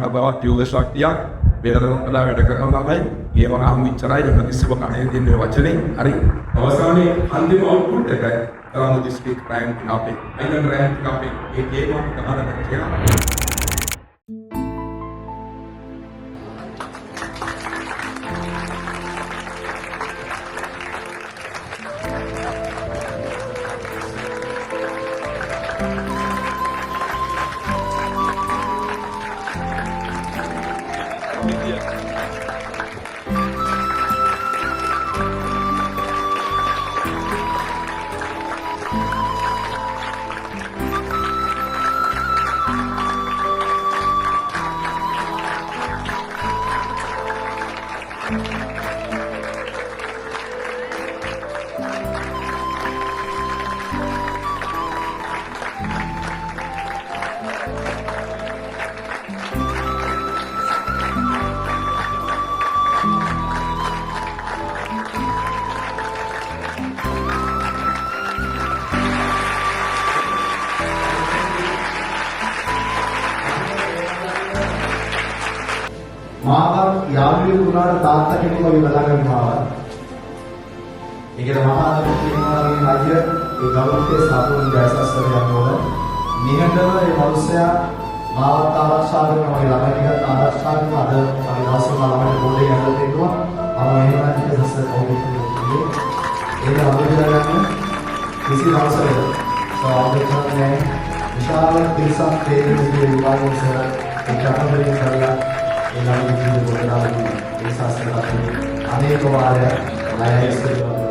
බව තියුල ශක්තියක් වේදනාවලා වැඩ කරනවා තමයි ඒ වගේම විචාරය දෙන්න කිසිම කණේ දෙන වචනේ හරි අවසානයේ අන්තිම අවුට්පුට් එකයි තමයි ඩිස්ට්‍රික්ට් රෑන්ක් අපේ අයිලන්ඩ් රෑන්ක් අපේ ඒ ගේම එක හදන්න කියලා මාවත් යාළුවෙකු වුණාට තාත්තා කෙනෙක් වගේ බලාගන්න මාවත්. ඒකේ මහා අනුකම්පාවෙන් අයිය ඒ ගෞරවයේ සාපෝන් ජයසස්සර යනකොට නිහඬව ඒ මනුස්සයා මාවත් ආරක්ෂා කරන මගේ ළමයි ටිකත් ආරක්ෂා කරන අද මගේ දවසේ මම ළමයි බෝඩේ යන්න දෙන්නවා. මම එහෙම නැතිව සස්සර කවුරුත් ඒක අනුගමනය කරන්න කිසි අවසරයක්. සාධකන්නේ විශාල පිරිසක් තේරෙන්නේ විභාගවල ඒ කපවලින් කරලා ඒ ළමයි ජීවිත ගොඩනගා ඒ සාසන අනේක වාරයක් ලයයිස් කරනවා